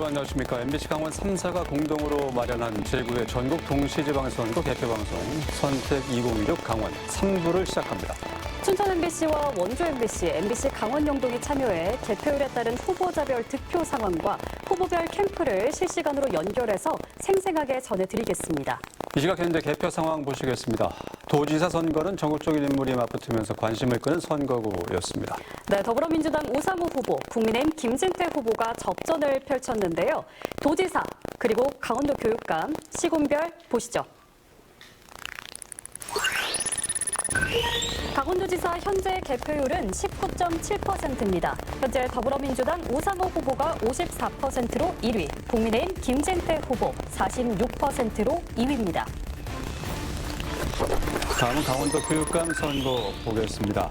여러분 안녕하십니까. MBC 강원 3사가 공동으로 마련한 제9회 전국 동시지방선거 개표방송 선택 2016 강원 3부를 시작합니다. 춘천 MBC와 원주 MBC, MBC 강원 영동이 참여해 개표율에 따른 후보자별 득표 상황과 후보별 캠프를 실시간으로 연결해서 생생하게 전해드리겠습니다. 이 시각 현재 개표 상황 보시겠습니다. 도지사 선거는 전국적인 인물이 맞붙으면서 관심을 끄는 선거구였습니다. 네, 더불어민주당 우상호 후보, 국민의힘 김진태 후보가 접전을 펼쳤는데요. 도지사, 그리고 강원도 교육감, 시군별 보시죠. 강원도지사 현재 개표율은 19.7%입니다. 현재 더불어민주당 우상호 후보가 54%로 1위, 국민의힘 김진태 후보 46%로 2위입니다. 다음은 강원도 교육감 선거 보겠습니다.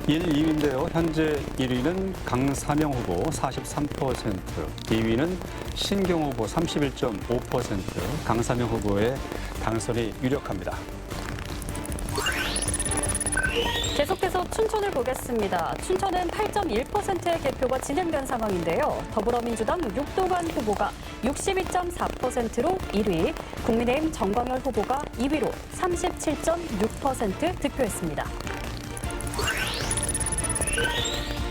1, 2위인데요. 현재 1위는 강사명 후보 43%, 2위는 신경 후보 31.5%, 강사명 후보의 당선이 유력합니다. 계속해서 춘천을 보겠습니다. 춘천은 8.1%의 개표가 진행된 상황인데요. 더불어민주당 육도관 후보가 62.4%로 1위, 국민의힘 정광열 후보가 2위로 37.6% 득표했습니다.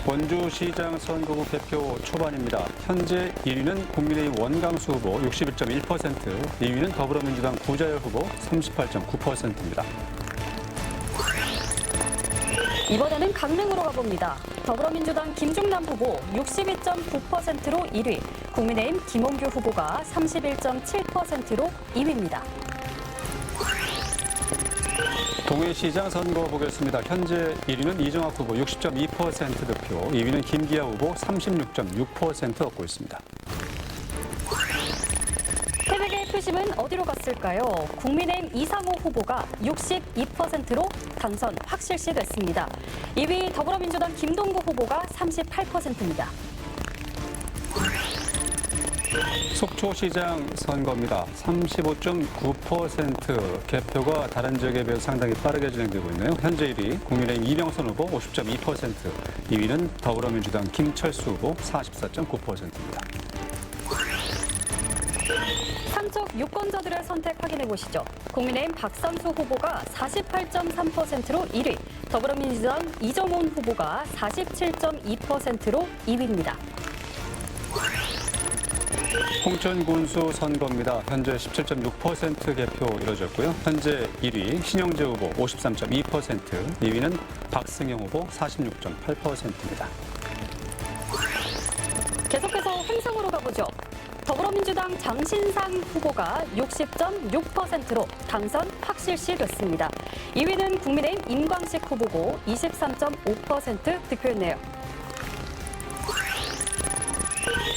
원주시장 선거구 개표 초반입니다. 현재 1위는 국민의힘 원강수 후보 61.1%, 2위는 더불어민주당 구자열 후보 38.9%입니다. 이번에는 강릉으로 가봅니다. 더불어민주당 김중남 후보 62.9%로 1위, 국민의힘 김홍규 후보가 31.7%로 2위입니다. 동해시장 선거 보겠습니다. 현재 1위는 이정학 후보 60.2% 득표, 2위는 김기아 후보 36.6% 얻고 있습니다. 태백의 표심은 어디로 갔을까요? 국민의힘 이상호 후보가 62%로 당선 확실시 됐습니다. 2위 더불어민주당 김동구 후보가 38%입니다. 속초시장 선거입니다. 35.9% 개표가 다른 지역에 비해 상당히 빠르게 진행되고 있네요. 현재 1위 국민의힘 이명선 후보 50.2%, 2위는 더불어민주당 김철수 후보 44.9%입니다. 삼척 유권자들의 선택 확인해 보시죠. 국민의힘 박상수 후보가 48.3%로 1위, 더불어민주당 이정훈 후보가 47.2%로 2위입니다. 홍천 군수 선거입니다. 현재 17.6% 개표 이뤄졌고요. 현재 1위 신영재 후보 53.2%, 2위는 박승영 후보 46.8%입니다. 계속해서 횡성으로 가보죠. 더불어민주당 장신상 후보가 60.6%로 당선 확실시 됐습니다. 2위는 국민의힘 임광식 후보고 23.5% 득표했네요.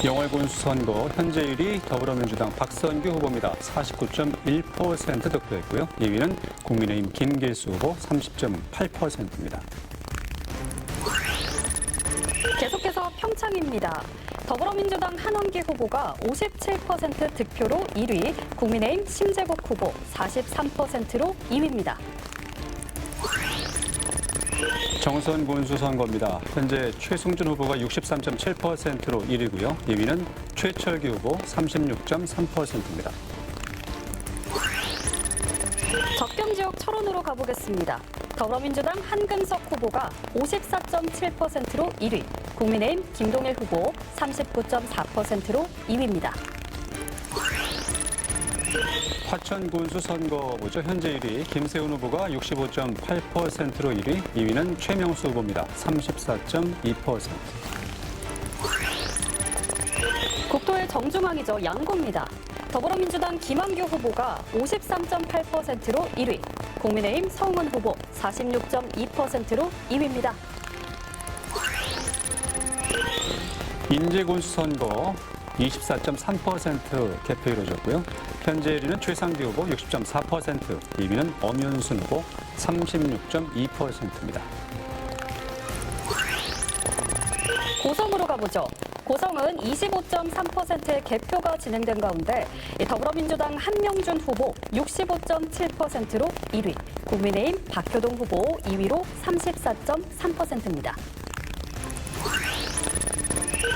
영월군수 선거 현재 1위 더불어민주당 박선규 후보입니다. 49.1% 득표했고요. 2위는 국민의힘 김길수 후보 30.8%입니다. 계속해서 평창입니다. 더불어민주당 한원기 후보가 57% 득표로 1위, 국민의힘 심재국 후보 43%로 2위입니다. 정선 군수 선거입니다. 현재 최승준 후보가 63.7%로 1위고요. 2위는 최철기 후보 36.3%입니다. 적경지역 철원으로 가보겠습니다. 더불어민주당 한금석 후보가 54.7%로 1위, 국민의힘 김동일 후보 39.4%로 2위입니다. 화천 군수 선거 보죠. 현재 1위 김세훈 후보가 65.8%로 1위, 2위는 최명수 후보입니다. 34.2%. 국토의 정중앙이죠. 양구입니다. 더불어민주당 김한규 후보가 53.8%로 1위, 국민의힘 성은 후보 46.2%로 2위입니다. 인제군수 선거 24.3% 개표 이루어졌고요. 현재 1위는 최상기 후보 60.4%, 2위는 엄윤순 후보 36.2%입니다. 고성으로 가보죠. 고성은 25.3%의 개표가 진행된 가운데 더불어민주당 한명준 후보 65.7%로 1위, 국민의힘 박효동 후보 2위로 34.3%입니다.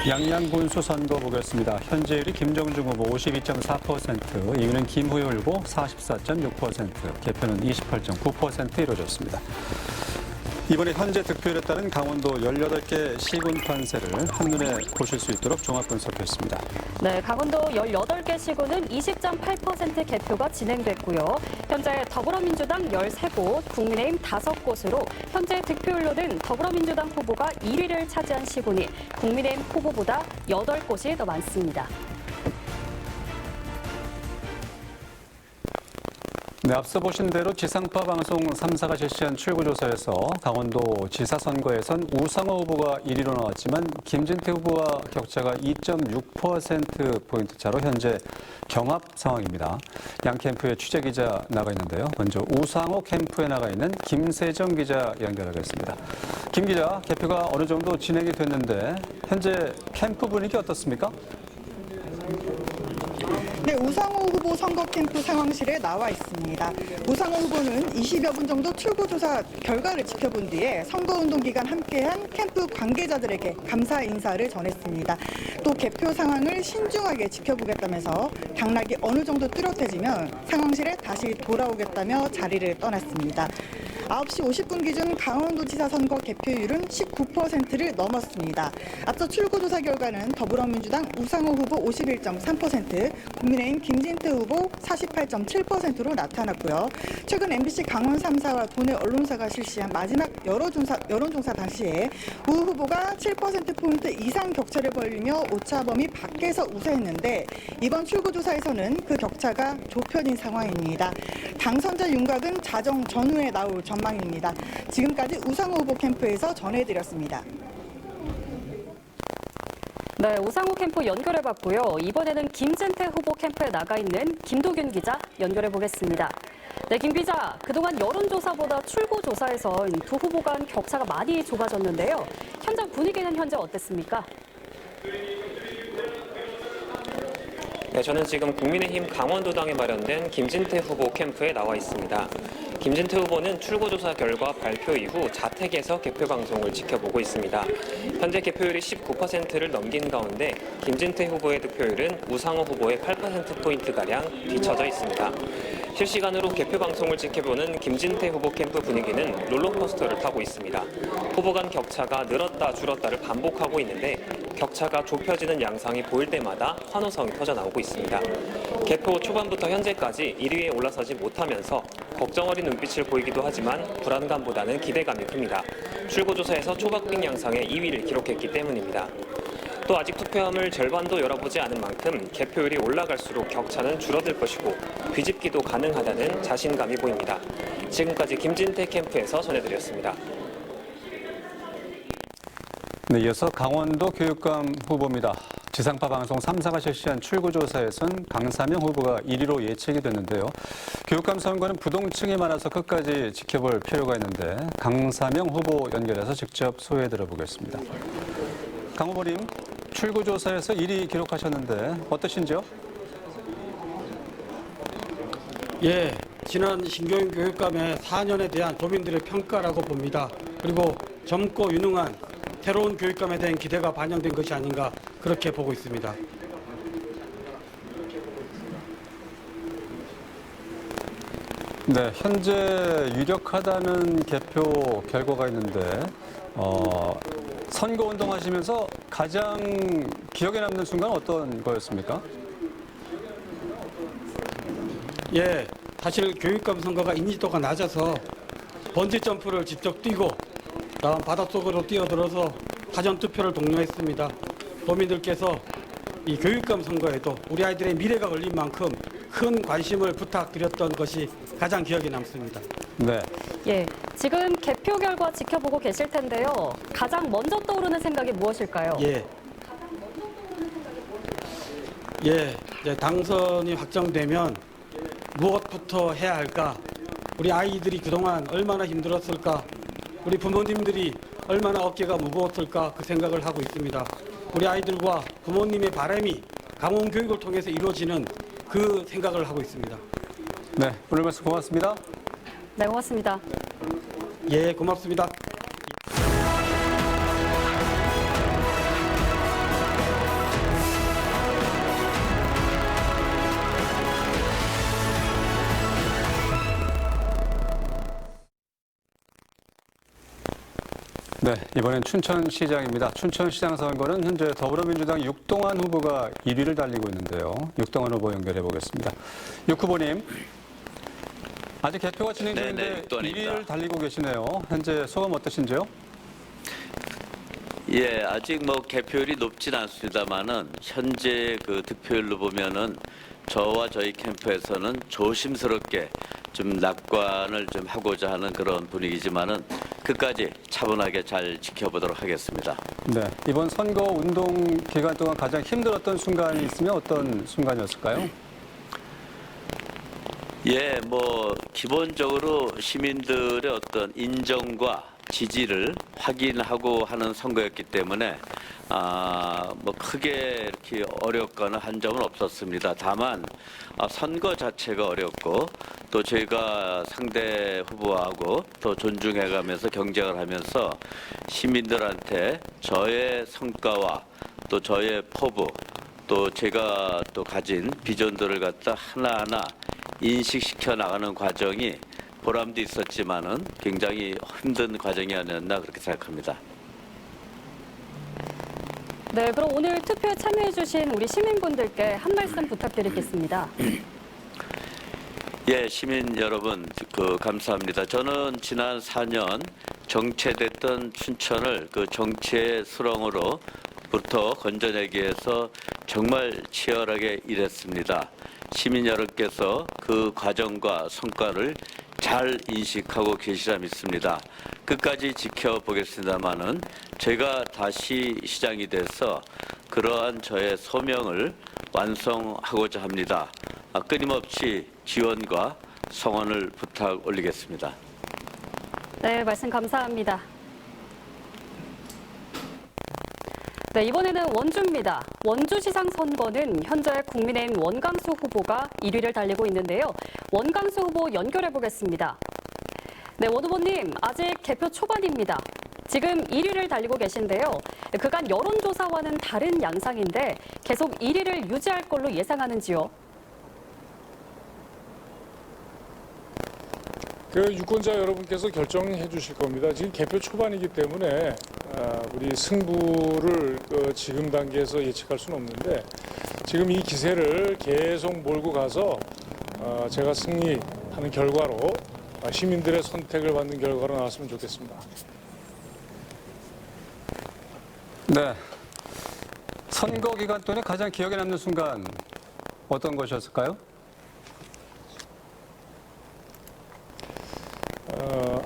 양양군수 선거 보겠습니다. 현재율이 김정중 후보 52.4%, 2위는 김후효 후보 44.6%, 개표는 28.9% 이루어졌습니다. 이번에 현재 득표율에 따른 강원도 18개 시군 판세를 한눈에 보실 수 있도록 종합 분석했습니다. 네, 강원도 18개 시군은 20.8% 개표가 진행됐고요. 현재 더불어민주당 13곳, 국민의힘 5곳으로 현재 득표율로는 더불어민주당 후보가 1위를 차지한 시군이 국민의힘 후보보다 8곳이 더 많습니다. 네, 앞서 보신 대로 지상파 방송 3사가 실시한 출구조사에서 강원도 지사 선거에선 우상호 후보가 1위로 나왔지만 김진태 후보와 격차가 2.6%포인트 차로 현재 경합 상황입니다. 양 캠프에 취재 기자 나가 있는데요. 먼저 우상호 캠프에 나가 있는 김세정 기자 연결하겠습니다. 김 기자, 개표가 어느 정도 진행이 됐는데 현재 캠프 분위기 어떻습니까? 네, 우상호 후보 선거 캠프 상황실에 나와 있습니다. 우상호 후보는 20여 분 정도 출구조사 결과를 지켜본 뒤에 선거운동 기간 함께한 캠프 관계자들에게 감사 인사를 전했습니다. 또 개표 상황을 신중하게 지켜보겠다면서 당락이 어느 정도 뚜렷해지면 상황실에 다시 돌아오겠다며 자리를 떠났습니다. 9시 50분 기준 강원도지사 선거 개표율은 19%를 넘었습니다. 앞서 출구조사 결과는 더불어민주당 우상호 후보 51.3%, 국민의힘 김진태 후보 48.7%로 나타났고요. 최근 MBC 강원 3사와 도내 언론사가 실시한 마지막 여론조사 당시에 우 후보가 7%포인트 이상 격차를 벌리며 오차범위 밖에서 우세했는데 이번 출구조사에서는 그 격차가 좁혀진 상황입니다. 당선자 윤곽은 자정 전후에 나올 전망입니다. 지금까지 우상호 후보 캠프에서 전해드렸습니다. 네, 우상호 캠프 연결해봤고요. 이번에는 김진태 후보 캠프에 나가 있는 김도균 기자 연결해보겠습니다. 네, 김 기자, 그동안 여론조사보다 출구조사에선 두 후보 간 격차가 많이 좁아졌는데요. 현장 분위기는 현재 어땠습니까? 네, 저는 지금 국민의힘 강원도당에 마련된 김진태 후보 캠프에 나와 있습니다. 김진태 후보는 출구조사 결과 발표 이후 자택에서 개표 방송을 지켜보고 있습니다. 현재 개표율이 19%를 넘긴 가운데 김진태 후보의 득표율은 우상호 후보의 8%포인트가량 뒤처져 있습니다. 실시간으로 개표 방송을 지켜보는 김진태 후보 캠프 분위기는 롤러코스터를 타고 있습니다. 후보 간 격차가 늘었다 줄었다를 반복하고 있는데 격차가 좁혀지는 양상이 보일 때마다 환호성이 터져나오고 있습니다. 개표 초반부터 현재까지 1위에 올라서지 못하면서 걱정 어린 눈빛을 보이기도 하지만 불안감보다는 기대감이 큽니다. 출구조사에서 초박빙 양상의 2위를 기록했기 때문입니다. 또 아직 투표함을 절반도 열어보지 않은 만큼 개표율이 올라갈수록 격차는 줄어들 것이고 뒤집기도 가능하다는 자신감이 보입니다. 지금까지 김진태 캠프에서 전해드렸습니다. 네, 이어서 강원도 교육감 후보입니다. 지상파 방송 3사가 실시한 출구조사에선 강사명 후보가 1위로 예측이 됐는데요. 교육감 선거는 부동층이 많아서 끝까지 지켜볼 필요가 있는데 강사명 후보 연결해서 직접 소회 들어보겠습니다. 강 후보님, 출구조사에서 1위 기록하셨는데 어떠신지요? 예, 지난 신교육 교육감의 4년에 대한 도민들의 평가라고 봅니다. 그리고 젊고 유능한 새로운 교육감에 대한 기대가 반영된 것이 아닌가 그렇게 보고 있습니다. 네, 현재 유력하다는 개표 결과가 있는데 선거운동 하시면서 가장 기억에 남는 순간은 어떤 거였습니까? 예, 사실 교육감 선거가 인지도가 낮아서 번지 점프를 직접 뛰고 다음 바닷속으로 뛰어들어서 사전투표를 독려했습니다. 도민들께서 이 교육감 선거에도 우리 아이들의 미래가 걸린 만큼 큰 관심을 부탁드렸던 것이 가장 기억에 남습니다. 네. 예, 지금 개표 결과 지켜보고 계실 텐데요. 가장 먼저 떠오르는 생각이 무엇일까요? 이제 당선이 확정되면 무엇부터 해야 할까? 우리 아이들이 그동안 얼마나 힘들었을까? 우리 부모님들이 얼마나 어깨가 무거웠을까? 그 생각을 하고 있습니다. 우리 아이들과 부모님의 바람이 강원 교육을 통해서 이루어지는 그 생각을 하고 있습니다. 네, 오늘 말씀 고맙습니다. 네, 고맙습니다. 예, 고맙습니다. 네, 이번엔 춘천시장입니다. 춘천시장 선거는 현재 더불어민주당 육동환 후보가 1위를 달리고 있는데요. 육동환 후보 연결해 보겠습니다. 육 후보님, 아직 개표가 진행 중인데 네, 육동환입니다. 1위를 달리고 계시네요. 현재 소감 어떠신지요? 예, 아직 뭐 개표율이 높진 않습니다만은 현재 그 득표율로 보면은 저와 저희 캠프에서는 조심스럽게 좀 낙관을 좀 하고자 하는 그런 분위기지만은 끝까지 차분하게 잘 지켜보도록 하겠습니다. 네, 이번 선거 운동 기간 동안 가장 힘들었던 순간이 있으면 어떤 순간이었을까요? 예, 뭐 기본적으로 시민들의 어떤 인정과 지지를 확인하고 하는 선거였기 때문에 뭐 크게 이렇게 어렵거나 한 점은 없었습니다. 다만 선거 자체가 어렵고 또 저희가 상대 후보하고 또 존중해가면서 경쟁을 하면서 시민들한테 저의 성과와 또 저의 포부 또 제가 또 가진 비전들을 갖다 하나하나 인식시켜 나가는 과정이 보람도 있었지만은 굉장히 힘든 과정이 아니었나 그렇게 생각합니다. 네, 그럼 오늘 투표에 참여해주신 우리 시민분들께 한 말씀 부탁드리겠습니다. 예, 시민 여러분, 감사합니다. 저는 지난 4년 정체됐던 춘천을 그 정체의 수렁으로부터 건져내기 위해서 정말 치열하게 일했습니다. 시민 여러분께서 그 과정과 성과를 잘 인식하고 계시라 믿습니다. 끝까지 지켜보겠습니다만은 제가 다시 시장이 돼서 그러한 저의 소명을 완성하고자 합니다. 끊임없이 지원과 성원을 부탁 올리겠습니다. 네, 말씀 감사합니다. 네, 이번에는 원주입니다. 원주시장 선거는 현재 국민의힘 원광수 후보가 1위를 달리고 있는데요. 원광수 후보 연결해 보겠습니다. 네, 원 후보님, 아직 개표 초반입니다. 지금 1위를 달리고 계신데요. 그간 여론조사와는 다른 양상인데 계속 1위를 유지할 걸로 예상하는지요? 그 유권자 여러분께서 결정해 주실 겁니다. 지금 개표 초반이기 때문에 우리 승부를 지금 단계에서 예측할 수는 없는데 지금 이 기세를 계속 몰고 가서 제가 승리하는 결과로 시민들의 선택을 받는 결과로 나왔으면 좋겠습니다. 네, 선거 기간 동안에 가장 기억에 남는 순간 어떤 것이었을까요?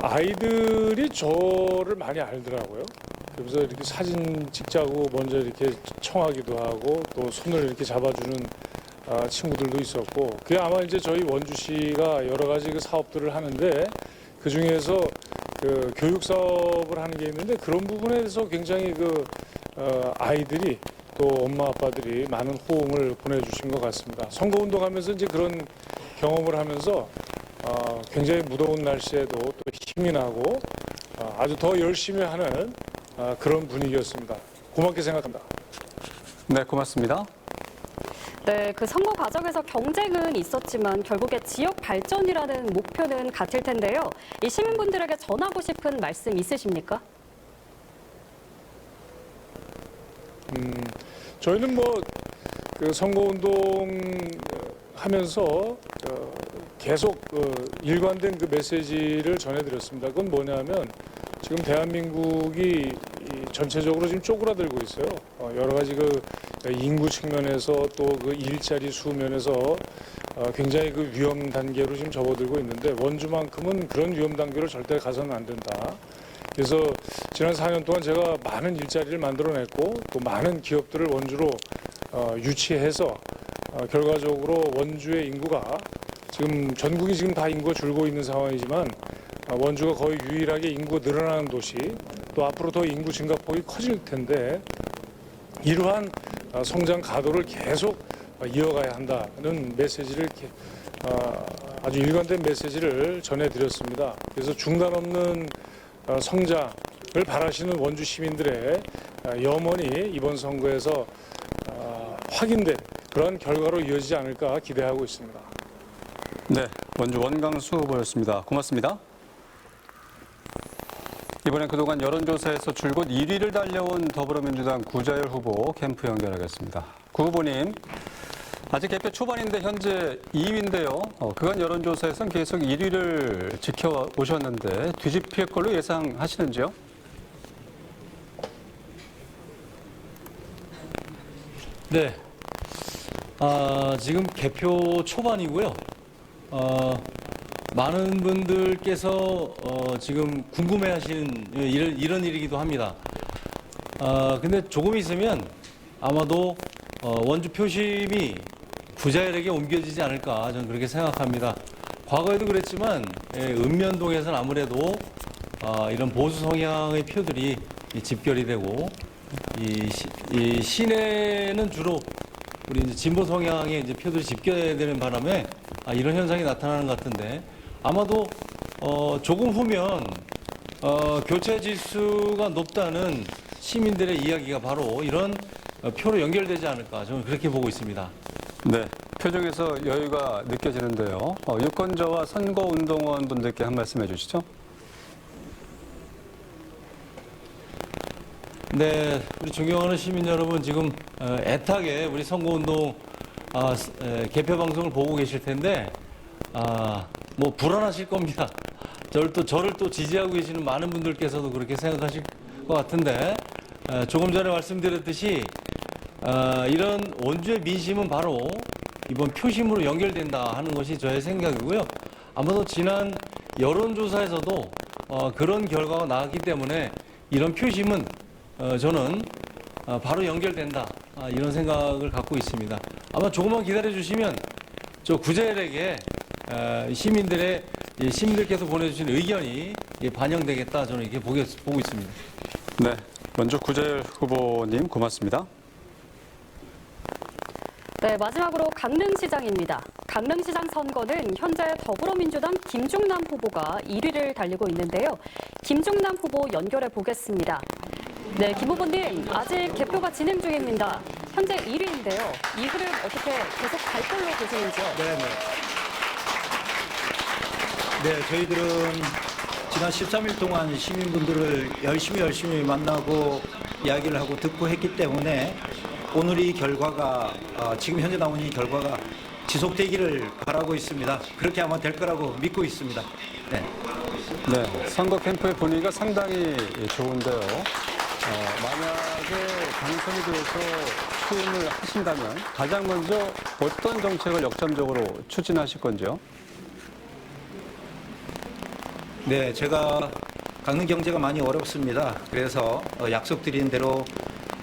아이들이 저를 많이 알더라고요. 그래서 이렇게 사진 찍자고 먼저 이렇게 청하기도 하고 또 손을 이렇게 잡아주는 친구들도 있었고, 그게 아마 이제 저희 원주시가 여러 가지 그 사업들을 하는데 그 중에서 그 교육 사업을 하는 게 있는데 그런 부분에서 굉장히 아이들이 또 엄마 아빠들이 많은 호응을 보내주신 것 같습니다. 선거 운동하면서 이제 그런 경험을 하면서 굉장히 무더운 날씨에도 또 힘이 나고 아주 더 열심히 하는 그런 분위기였습니다. 고맙게 생각합니다. 네, 고맙습니다. 네, 그 선거 과정에서 경쟁은 있었지만 결국에 지역 발전이라는 목표는 같을 텐데요. 이 시민분들에게 전하고 싶은 말씀 있으십니까? 저희는 그 선거운동 하면서 계속 일관된 그 메시지를 전해드렸습니다. 그건 뭐냐면 지금 대한민국이 전체적으로 지금 쪼그라들고 있어요. 여러 가지 그 인구 측면에서 또 그 일자리 수 면에서 굉장히 그 위험 단계로 지금 접어들고 있는데 원주만큼은 그런 위험 단계로 절대 가서는 안 된다. 그래서 지난 4년 동안 제가 많은 일자리를 만들어냈고 또 많은 기업들을 원주로 유치해서 결과적으로 원주의 인구가 지금 전국이 지금 다 인구가 줄고 있는 상황이지만 원주가 거의 유일하게 인구가 늘어나는 도시, 또 앞으로 더 인구 증가폭이 커질 텐데 이러한 성장 가도를 계속 이어가야 한다는 메시지를 아주 일관된 메시지를 전해드렸습니다. 그래서 중단 없는 성장을 바라시는 원주 시민들의 염원이 이번 선거에서 확인된 그런 결과로 이어지지 않을까 기대하고 있습니다. 네, 원주 원광수 후보였습니다. 고맙습니다. 이번엔 그동안 여론조사에서 줄곧 1위를 달려온 더불어민주당 구자열 후보 캠프 연결하겠습니다. 구 후보님, 아직 개표 초반인데 현재 2위인데요. 그간 여론조사에선 계속 1위를 지켜오셨는데 뒤집힐 걸로 예상하시는지요? 네. 지금 개표 초반이고요. 많은 분들께서 지금 궁금해하시는 이런 일이기도 합니다. 근데 조금 있으면 아마도 원주 표심이 구자열에게 옮겨지지 않을까 저는 그렇게 생각합니다. 과거에도 그랬지만 읍면동에서는 아무래도 이런 보수 성향의 표들이 집결이 되고 이 시내는 주로 우리 이제 진보 성향의 이제 표들이 집결되는 바람에 이런 현상이 나타나는 것 같은데 아마도 조금 후면 교체 지수가 높다는 시민들의 이야기가 바로 이런 표로 연결되지 않을까 저는 그렇게 보고 있습니다. 네, 표정에서 여유가 느껴지는데요. 유권자와 선거운동원 분들께 한 말씀 해주시죠. 네, 우리 존경하는 시민 여러분 지금 애타게 우리 선거운동 개표 방송을 보고 계실 텐데 뭐 불안하실 겁니다. 저를 또 지지하고 계시는 많은 분들께서도 그렇게 생각하실 것 같은데 조금 전에 말씀드렸듯이 이런 원주의 민심은 바로 이번 표심으로 연결된다 하는 것이 저의 생각이고요. 아마도 지난 여론조사에서도 그런 결과가 나왔기 때문에 이런 표심은 저는 바로 연결된다 이런 생각을 갖고 있습니다. 아마 조금만 기다려 주시면 저 구자열에게 시민들께서 보내주신 의견이 반영되겠다 저는 이렇게 보고 있습니다. 네, 먼저 구자열 후보님 고맙습니다. 네, 마지막으로 강릉시장입니다. 강릉시장 선거는 현재 더불어민주당 김중남 후보가 1위를 달리고 있는데요. 김중남 후보 연결해 보겠습니다. 네, 김 후보님, 아직 개표가 진행 중입니다. 현재 1위인데요. 이 흐름 어떻게 계속 갈 걸로 보시는지요? 네, 저희들은 지난 13일 동안 시민분들을 열심히 만나고 이야기를 하고 듣고 했기 때문에 오늘 이 결과가 지금 현재 나온 이 결과가 지속되기를 바라고 있습니다. 그렇게 아마 될 거라고 믿고 있습니다. 네. 네, 선거 캠프의 분위기가 상당히 좋은데요. 만약에 당선이 돼서 수임을 하신다면 가장 먼저 어떤 정책을 역점적으로 추진하실 건지요? 네, 제가 강릉 경제가 많이 어렵습니다. 그래서 약속드린 대로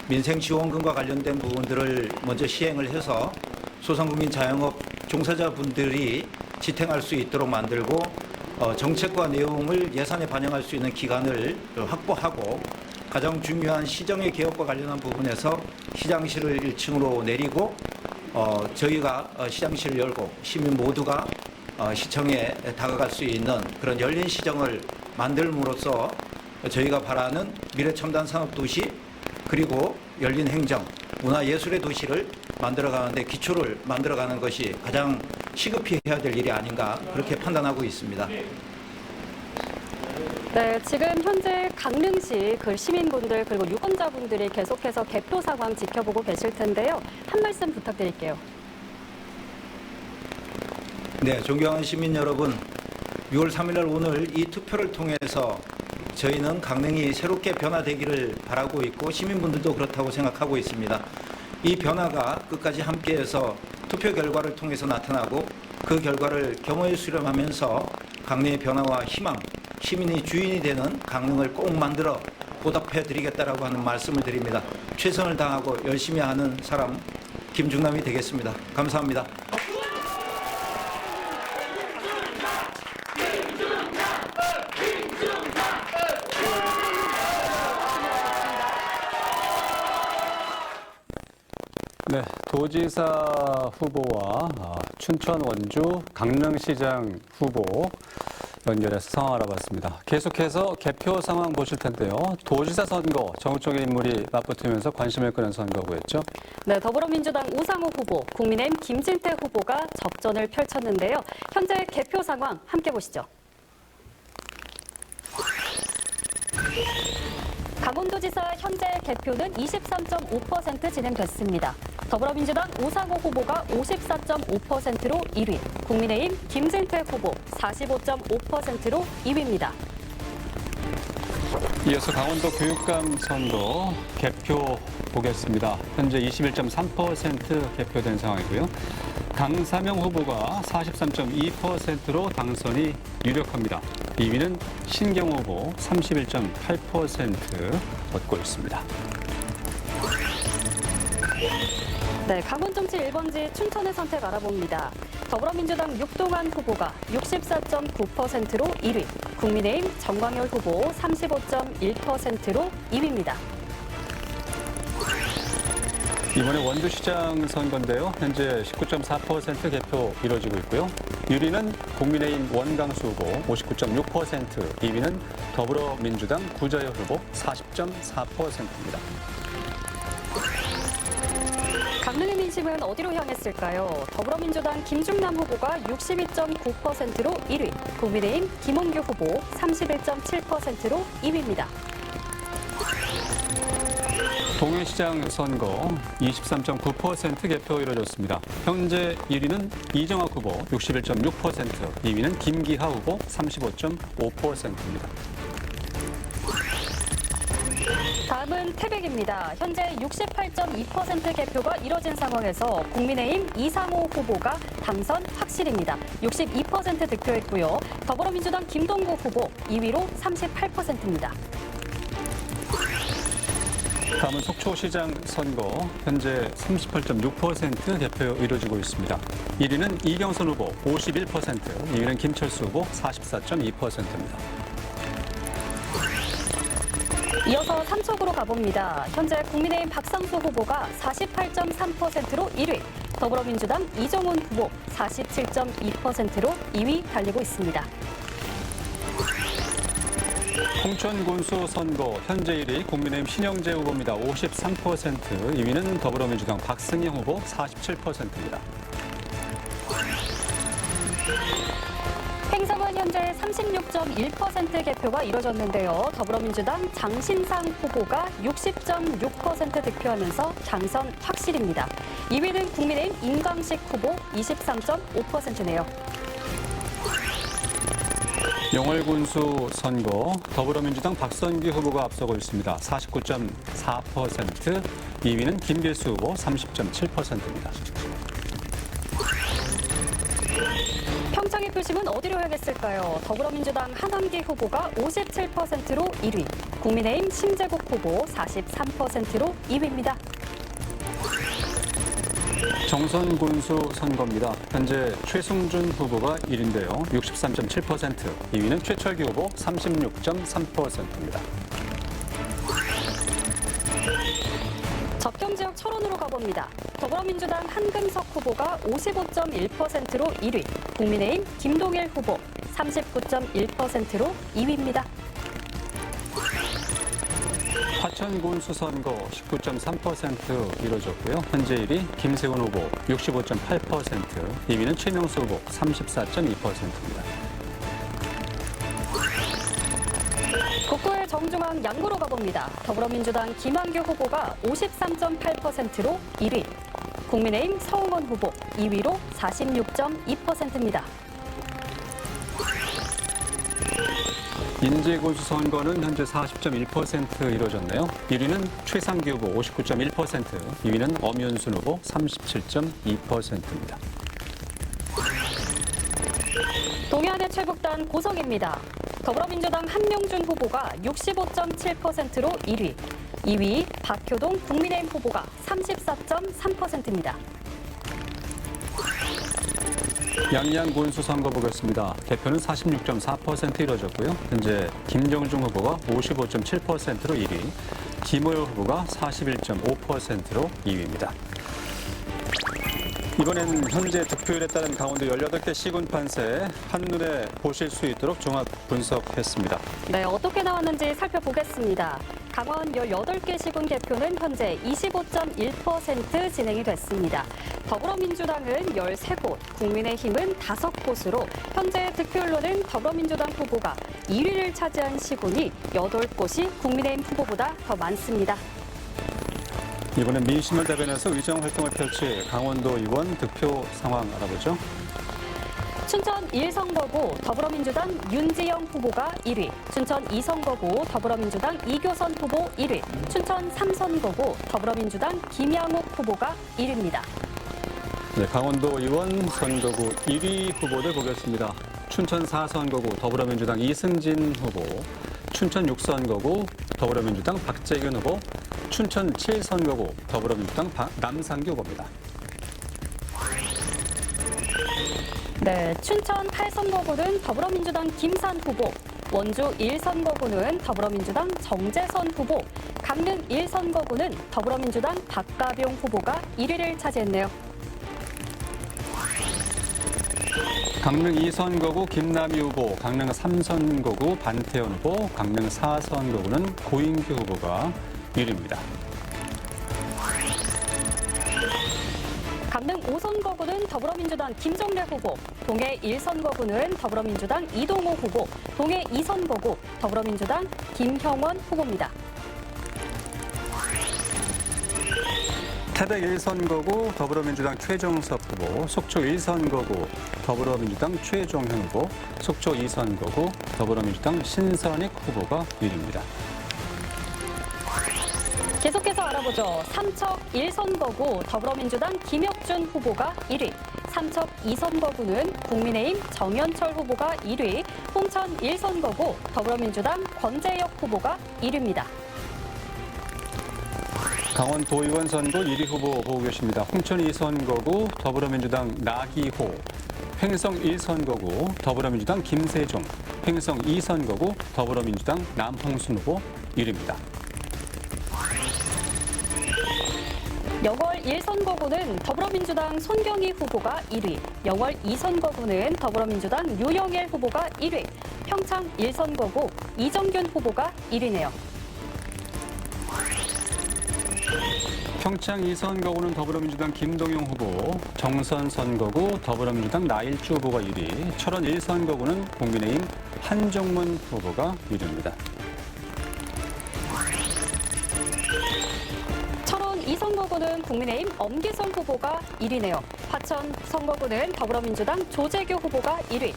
민생지원금과 관련된 부분들을 먼저 시행을 해서 소상공인 자영업 종사자분들이 지탱할 수 있도록 만들고 정책과 내용을 예산에 반영할 수 있는 기간을 확보하고 가장 중요한 시정의 개혁과 관련한 부분에서 시장실을 1층으로 내리고 저희가 시장실을 열고 시민 모두가 시청에 다가갈 수 있는 그런 열린 시정을 만들므로써 저희가 바라는 미래첨단 산업도시 그리고 열린 행정, 문화예술의 도시를 만들어가는데 기초를 만들어가는 것이 가장 시급히 해야 될 일이 아닌가 그렇게 판단하고 있습니다. 네, 지금 현재 강릉시 그 시민분들 그리고 유권자분들이 계속해서 개표 상황 지켜보고 계실 텐데요. 한 말씀 부탁드릴게요. 네, 존경하는 시민 여러분, 6월 3일 오늘 이 투표를 통해서 저희는 강릉이 새롭게 변화되기를 바라고 있고 시민분들도 그렇다고 생각하고 있습니다. 이 변화가 끝까지 함께해서 투표 결과를 통해서 나타나고 그 결과를 겸허히 수렴하면서 강릉의 변화와 희망, 시민이 주인이 되는 강릉을 꼭 만들어 보답해 드리겠다라고 하는 말씀을 드립니다. 최선을 다하고 열심히 하는 사람 김중남이 되겠습니다. 감사합니다. 네, 도지사 후보와 춘천 원주 강릉시장 후보 연결해서 상황 알아봤습니다. 계속해서 개표 상황 보실 텐데요. 도지사 선거, 정적인 인물이 맞붙으면서 관심을 끄는 선거구였죠. 네, 더불어민주당 우상호 후보, 국민의힘 김진태 후보가 접전을 펼쳤는데요. 현재 개표 상황 함께 보시죠. 강원도지사 현재 개표는 23.5% 진행됐습니다. 더불어민주당 오상호 후보가 54.5%로 1위, 국민의힘 김진태 후보 45.5%로 2위입니다. 이어서 강원도 교육감 선거 개표 보겠습니다. 현재 21.3% 개표된 상황이고요. 강사명 후보가 43.2%로 당선이 유력합니다. 2위는 신경 후보 31.8% 얻고 있습니다. 네, 강원 정치 1번지 춘천의 선택 알아봅니다. 더불어민주당 육동환 후보가 64.9%로 1위, 국민의힘 정광열 후보 35.1%로 2위입니다. 이번에 원주시장 선거인데요. 현재 19.4% 개표 이루어지고 있고요. 1위는 국민의힘 원강수 후보 59.6%, 2위는 더불어민주당 구자열 후보 40.4%입니다. 강릉의 민심은 어디로 향했을까요? 더불어민주당 김중남 후보가 62.9%로 1위, 국민의힘 김홍규 후보 31.7%로 2위입니다. 동해시장 선거 23.9% 개표 이루어졌습니다. 현재 1위는 이정학 후보 61.6%, 2위는 김기하 후보 35.5%입니다. 다음은 태백입니다. 현재 68.2% 개표가 이뤄진 상황에서 국민의힘 이상호 후보가 당선 확실입니다. 62% 득표했고요. 더불어민주당 김동구 후보 2위로 38%입니다. 다음은 속초시장 선거 현재 38.6% 개표 이루어지고 있습니다. 1위는 이경선 후보 51%, 2위는 김철수 후보 44.2%입니다. 이어서 삼척으로 가봅니다. 현재 국민의힘 박상수 후보가 48.3%로 1위, 더불어민주당 이정훈 후보 47.2%로 2위 달리고 있습니다. 홍천군수 선거 현재 1위 국민의힘 신영재 후보입니다. 53%, 2위는 더불어민주당 박승희 후보 47%입니다. 행성은 현재 36.1% 개표가 이뤄졌는데요. 더불어민주당 장신상 후보가 60.6% 득표하면서 당선 확실입니다. 2위는 국민의힘 임광식 후보 23.5%네요. 영월군수 선거 더불어민주당 박선규 후보가 앞서고 있습니다. 49.4%, 2위는 김길수 후보 30.7%입니다. 평창의 표심은 어디로 향했을까요? 더불어민주당 한남기 후보가 57%로 1위, 국민의힘 심재국 후보 43%로 2위입니다. 정선군수 선거입니다. 현재 최승준 후보가 1위인데요. 63.7%, 2위는 최철기 후보 36.3%입니다. 접경 지역 철원으로 가봅니다. 더불어민주당 한금석 후보가 55.1%로 1위, 국민의힘 김동일 후보 39.1%로 2위입니다. 화천군수 선거 19.3% 이루어졌고요. 현재 1위 김세훈 후보 65.8%, 2위는 최명수 후보 34.2%입니다. 북구의 정중앙 양구로 가봅니다. 더불어민주당 김한규 후보가 53.8%로 1위, 국민의힘 서웅원 후보 2위로 46.2%입니다. 인제군수 선거는 현재 40.1% 이루어졌네요. 1위는 최상기 후보 59.1%, 2위는 엄윤순 후보 37.2%입니다. 동해안의 최북단 고성입니다. 더불어민주당 한명준 후보가 65.7%로 1위, 2위 박효동 국민의힘 후보가 34.3%입니다. 양양군수 선거 보겠습니다. 개표는 46.4% 이루어졌고요. 현재 김정중 후보가 55.7%로 1위, 김호열 후보가 41.5%로 2위입니다. 이번엔 현재 득표율에 따른 강원도 18개 시군 판세 한눈에 보실 수 있도록 종합 분석했습니다. 네, 어떻게 나왔는지 살펴보겠습니다. 강원 18개 시군 개표는 현재 25.1% 진행이 됐습니다. 더불어민주당은 13곳, 국민의힘은 5곳으로 현재 득표율로는 더불어민주당 후보가 1위를 차지한 시군이 8곳이 국민의힘 후보보다 더 많습니다. 이번엔 민심을 대변해서 의정 활동을 펼칠 강원도 의원 득표 상황 알아보죠. 춘천 1선거구 더불어민주당 윤지영 후보가 1위, 춘천 2선거구 더불어민주당 이교선 후보 1위, 춘천 3선거구 더불어민주당 김양옥 후보가 1위입니다. 네, 강원도 의원 선거구 1위 후보들 보겠습니다. 춘천 4선거구 더불어민주당 이승진 후보, 춘천 6선거구 더불어민주당 박재균 후보, 춘천 7선거구 더불어민주당 남상규 후보입니다. 네, 춘천 8선거구는 더불어민주당 김산 후보, 원주 1선거구는 더불어민주당 정재선 후보, 강릉 1선거구는 더불어민주당 박가병 후보가 1위를 차지했네요. 강릉 2선거구 김남희 후보, 강릉 3선거구 반태현 후보, 강릉 4선거구는 고인규 후보가 1위입니다. 강릉 5선거구는 더불어민주당 김정래 후보, 동해 1선거구는 더불어민주당 이동호 후보, 동해 2선거구 더불어민주당 김형원 후보입니다. 태백 1선거구 더불어민주당 최정섭 후보, 속초 1선거구 더불어민주당 최종현 후보, 속초 2선거구 더불어민주당 신선익 후보가 1위입니다. 계속해서 알아보죠. 삼척 1선거구 더불어민주당 김혁준 후보가 1위, 삼척 2선거구는 국민의힘 정연철 후보가 1위, 홍천 1선거구 더불어민주당 권재혁 후보가 1위입니다. 강원 도의원 선거 1위 후보 보고 계십니다. 홍천 2선거구 더불어민주당 나기호, 횡성 1선거구 더불어민주당 김세종, 횡성 2선거구 더불어민주당 남홍순 후보 1위입니다. 영월 1선거구는 더불어민주당 손경희 후보가 1위, 영월 2선거구는 더불어민주당 유영일 후보가 1위, 평창 1선거구 이정균 후보가 1위네요. 평창 2선거구는 더불어민주당 김동영 후보, 정선 선거구 더불어민주당 나일주 후보가 1위, 철원 1선거구는 국민의힘 한종문 후보가 1위입니다. 철원 2선거구는 국민의힘 엄기성 후보가 1위네요. 화천 선거구는 더불어민주당 조재규 후보가 1위,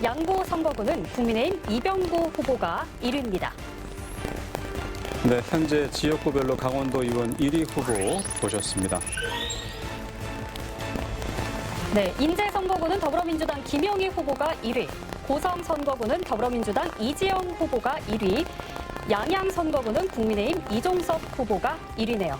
양구 선거구는 국민의힘 이병구 후보가 1위입니다. 네, 현재 지역구별로 강원도 의원 1위 후보 보셨습니다. 네, 인제 선거구는 더불어민주당 김영희 후보가 1위, 고성 선거구는 더불어민주당 이지영 후보가 1위, 양양 선거구는 국민의힘 이종석 후보가 1위네요.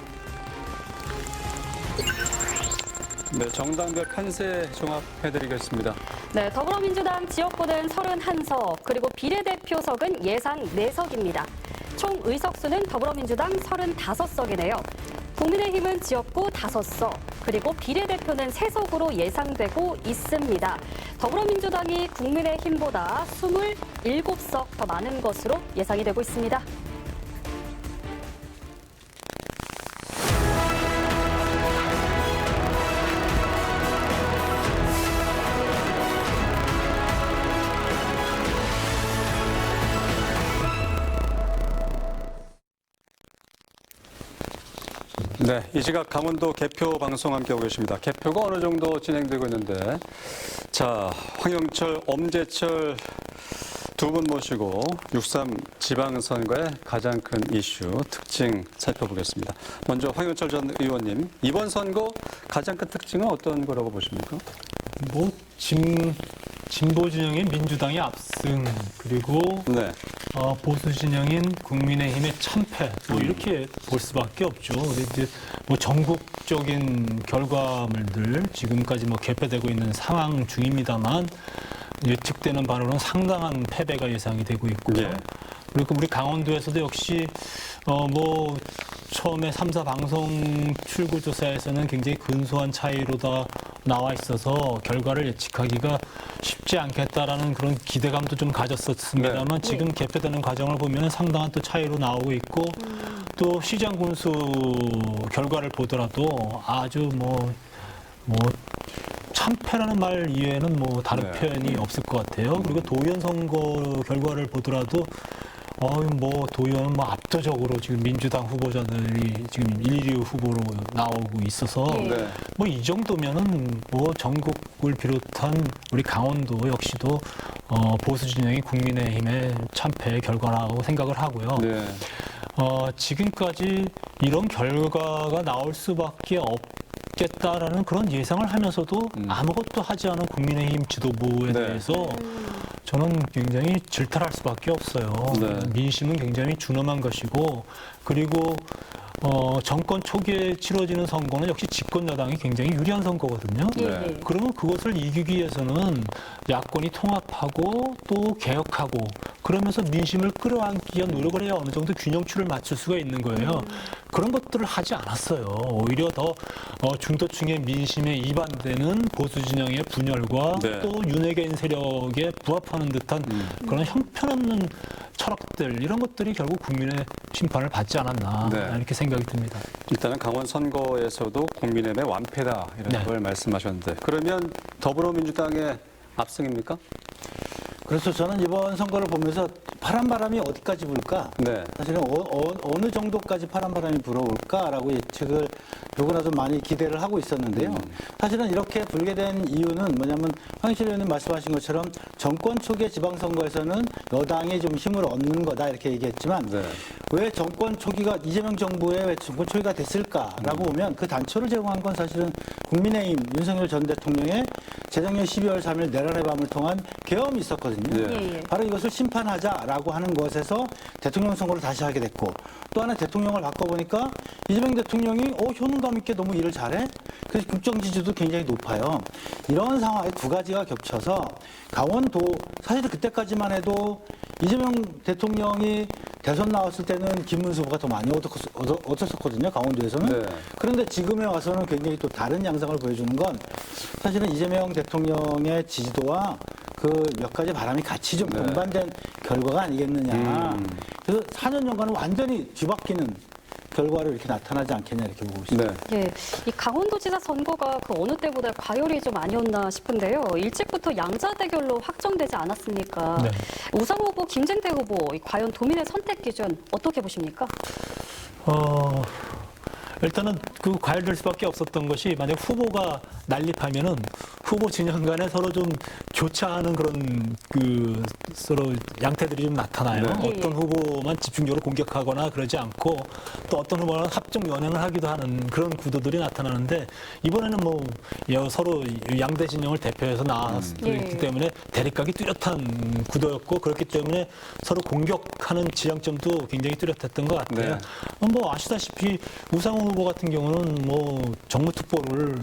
네, 정당별 판세 종합해드리겠습니다. 네, 더불어민주당 지역구는 31석, 그리고 비례대표석은 예상 4석입니다. 총 의석수는 더불어민주당 35석이네요. 국민의힘은 지역구 5석, 그리고 비례대표는 3석으로 예상되고 있습니다. 더불어민주당이 국민의힘보다 27석 더 많은 것으로 예상이 되고 있습니다. 네, 이 시각 강원도 개표 방송 함께하고 계십니다. 개표가 어느 정도 진행되고 있는데, 자, 황영철, 엄재철 두 분 모시고 6.3 지방선거의 가장 큰 이슈, 특징 살펴보겠습니다. 먼저 황영철 전 의원님, 이번 선거 가장 큰 특징은 어떤 거라고 보십니까? 진보 진영인 민주당의 압승, 그리고 네. 보수 진영인 국민의힘의 참패, 이렇게 볼 수밖에 없죠. 근데 이제 전국적인 결과물들 지금까지 개표되고 있는 상황 중입니다만 예측되는 바로는 상당한 패배가 예상이 되고 있고요. 네. 그리고 우리 강원도에서도 역시 처음에 3사 방송 출구조사에서는 굉장히 근소한 차이로다 나와 있어서 결과를 예측하기가 쉽지 않겠다라는 그런 기대감도 좀 가졌었습니다만 지금 개표되는 과정을 보면 상당한 또 차이로 나오고 있고 또 시장 군수 결과를 보더라도 아주 뭐 참패라는 말 이외에는 뭐 다른 표현이 없을 것 같아요. 그리고 도의원 선거 결과를 보더라도 뭐 도의원은 뭐 압도적으로 지금 민주당 후보자들이 지금 1, 2위 후보로 나오고 있어서 뭐 이 정도면은 뭐 전국을 비롯한 우리 강원도 역시도 보수 진영이 국민의힘의 참패의 결과라고 생각을 하고요. 지금까지 이런 결과가 나올 수밖에 없겠다라는 그런 예상을 하면서도 아무것도 하지 않은 국민의힘 지도부에 대해서 저는 굉장히 질타할 수밖에 없어요. 민심은 굉장히 준엄한 것이고 그리고 정권 초기에 치러지는 선거는 역시 집권 여당이 굉장히 유리한 선거거든요. 그러면 그것을 이기기 위해서는 야권이 통합하고 또 개혁하고 그러면서 민심을 끌어안기 위한 노력을 해야 어느 정도 균형추를 맞출 수가 있는 거예요. 그런 것들을 하지 않았어요. 오히려 더 중도층의 민심에 이반되는 보수 진영의 분열과 또 윤핵인 세력에 부합하는 듯한 그런 형편없는 철학들 이런 것들이 결국 국민의 심판을 받지 않았나 이렇게 생각이 듭니다. 일단은 강원 선거에서도 국민의힘의 완패다 이런 걸 말씀하셨는데 그러면 더불어민주당의 압승입니까? 그래서 저는 이번 선거를 보면서 파란 바람이 어디까지 불까? 사실은 어느 정도까지 파란 바람이 불어올까라고 예측을 누구나 좀 많이 기대를 하고 있었는데요. 사실은 이렇게 불게 된 이유는 뭐냐면 황희실 의원님 말씀하신 것처럼 정권 초기의 지방선거에서는 여당이 좀 힘을 얻는 거다 이렇게 얘기했지만 왜 정권 초기가 이재명 정부의 왜 정권 초기가 됐을까라고 보면 그 단초를 제공한 건 사실은 국민의힘 윤석열 전 대통령의 재작년 12월 3일 내란의 밤을 통한 계엄이 있었거든요. 바로 이것을 심판하자라고 하는 것에서 대통령 선거를 다시 하게 됐고 또 하나 대통령을 바꿔보니까 이재명 대통령이 효능감 있게 너무 일을 잘해? 그래서 국정 지지도 굉장히 높아요. 이런 상황에 두 가지가 겹쳐서 강원도 사실 그때까지만 해도 이재명 대통령이 대선 나왔을 때는 김문수 후보가 더 많이 얻었었거든요. 강원도에서는. 그런데 지금에 와서는 굉장히 또 다른 양상을 보여주는 건 사실은 이재명 대통령의 지지도와 그 몇 가지 바람이 같이 좀 동반된 결과가 아니겠느냐. 그래서 4년간은 완전히 뒤바뀌는 결과로 이렇게 나타나지 않겠냐 이렇게 보고 있습니다. 이 강원도지사 선거가 그 어느 때보다 과열이 좀 아니었나 싶은데요. 일찍부터 양자 대결로 확정되지 않았습니까? 우상 후보, 김진태 후보, 과연 도민의 선택 기준 어떻게 보십니까? 일단은 그 과열될 수밖에 없었던 것이 만약 후보가 난립하면은 후보 진영 간에 서로 좀 교차하는 그런 그 서로 양태들이 좀 나타나요. 어떤 후보만 집중적으로 공격하거나 그러지 않고 또 어떤 후보는 합종 연행을 하기도 하는 그런 구도들이 나타나는데 이번에는 뭐 서로 양대 진영을 대표해서 나왔기 때문에 대립각이 뚜렷한 구도였고 그렇기 때문에 서로 공격하는 지향점도 굉장히 뚜렷했던 것 같아요. 뭐 아시다시피 우상호 후보 같은 경우는 뭐 정무특보를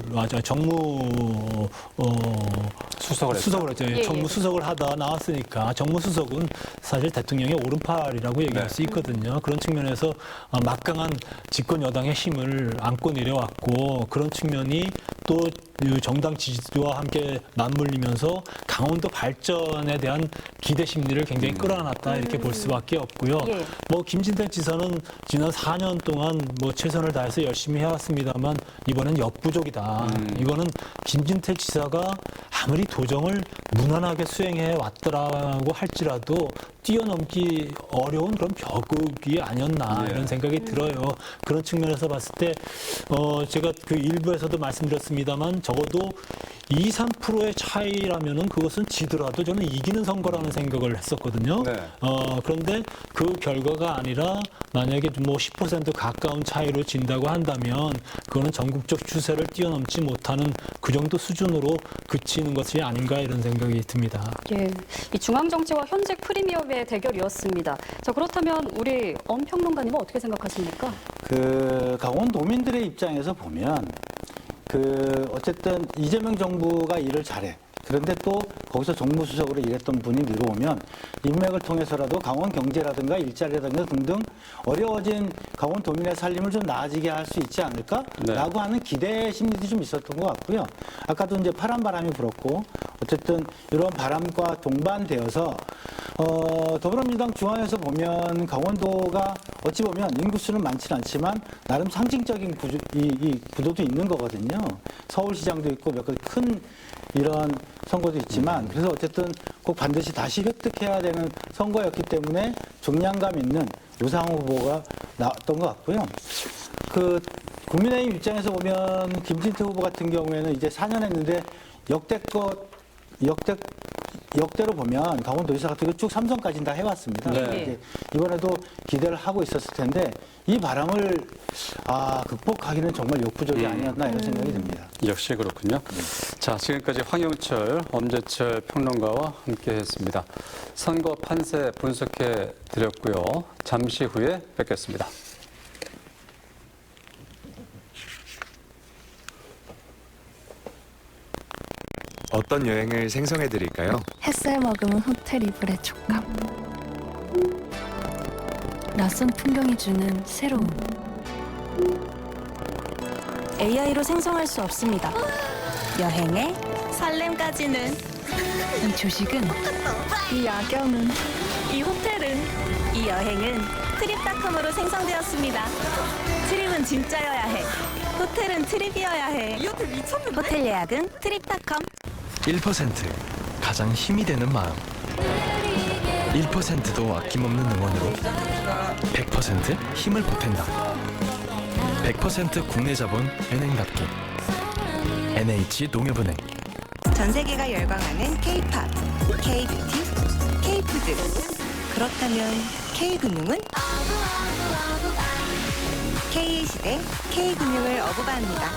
수석을 했죠. 정무수석을 하다 나왔으니까 정무수석은 사실 대통령의 오른팔이라고 얘기할 수 있거든요. 그런 측면에서 막강한 집권 여당의 힘을 안고 내려왔고 그런 측면이 또 정당 지지도와 함께 맞물리면서 강원도 발전에 대한 기대 심리를 굉장히 끌어안았다 이렇게 볼 수밖에 없고요. 뭐 김진태 지사는 지난 4년 동안 뭐 최선을 다해서 열심히 해왔습니다만 이번엔 역부족이다. 이거는 김진태 지사가 아무리 도정을 무난하게 수행해 왔더라고 할지라도 뛰어넘기 어려운 그런 벽이 아니었나 이런 생각이 들어요. 그런 측면에서 봤을 때 제가 그 일부에서도 말씀드렸습니다만 적어도 2, 3%의 차이라면은 그것은 지더라도 저는 이기는 선거라는 생각을 했었거든요. 그런데 그 결과가 아니라 만약에 뭐 10% 가까운 차이로 진다고 한다면 그거는 전국적 추세를 뛰어넘지 못하는 그 정도 수준으로 그치는 것이 아닌가 이런 생각이 듭니다. 이 중앙정치와 현직 프리미엄의 대결이었습니다. 자, 그렇다면 우리 엄 평론가님은 어떻게 생각하십니까? 그 강원도민들의 입장에서 보면 어쨌든 이재명 정부가 일을 잘해. 그런데 또 거기서 정무수석으로 일했던 분이 내려오면 인맥을 통해서라도 강원 경제라든가 일자리라든가 등등 어려워진 강원도민의 살림을 좀 나아지게 할 수 있지 않을까라고 하는 기대 심리도 좀 있었던 것 같고요. 아까도 이제 파란 바람이 불었고 어쨌든 이런 바람과 동반되어서 더불어민주당 중앙에서 보면 강원도가 어찌 보면 인구수는 많지는 않지만 나름 상징적인 이 구도도 있는 거거든요. 서울시장도 있고 몇 가지 큰 이런 선거도 있지만 그래서 어쨌든 꼭 반드시 다시 획득해야 되는 선거였기 때문에 중량감 있는 우상호 후보가 나왔던 것 같고요. 그 국민의힘 입장에서 보면 김진태 후보 같은 경우에는 이제 4년 했는데 역대로 보면 강원도지사 같은 경우 쭉 3선까지 다 해왔습니다. 네. 이제 이번에도 기대를 하고 있었을 텐데 이 바람을 극복하기는 정말 역부족이 아니었나 이런 생각이 듭니다. 역시 그렇군요. 자, 지금까지 황영철, 엄재철 평론가와 함께했습니다. 선거 판세 분석해 드렸고요. 잠시 후에 뵙겠습니다. 어떤 여행을 생성해 드릴까요? 햇살 머금은 호텔 이불의 촉감. 낯선 풍경이 주는 새로움. AI로 생성할 수 없습니다. 여행의 설렘까지는. 이 조식은, 이 야경은, 이 호텔은, 이 여행은 트립닷컴으로 생성되었습니다. 트립은 진짜여야 해. 호텔은 트립이어야 해. 이 호텔 미쳤는데? 호텔 예약은 트립닷컴. 1% 가장 힘이 되는 마음. 1%도 아낌없는 응원으로 100% 힘을 보탠다. 100% 국내 자본 은행답게 NH농협은행. 전 세계가 열광하는 K-팝, K-뷰티, K-푸드. 그렇다면 K-금융은? K의 시대, K금융을 어부바합니다.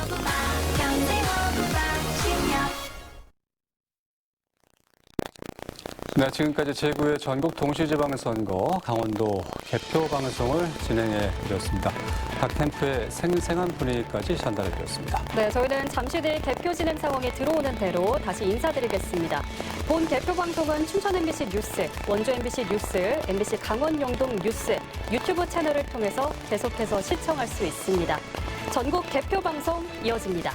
네, 지금까지 제9회 전국 동시지방선거 강원도 개표 방송을 진행해 드렸습니다. 각 캠프의 생생한 분위기까지 전달해 드렸습니다. 네, 저희는 잠시 뒤 개표 진행 상황이 들어오는 대로 다시 인사드리겠습니다. 본 개표 방송은 춘천 MBC 뉴스, 원주 MBC 뉴스, MBC 강원 영동 뉴스, 유튜브 채널을 통해서 계속해서 시청할 수 있습니다. 전국 개표 방송 이어집니다.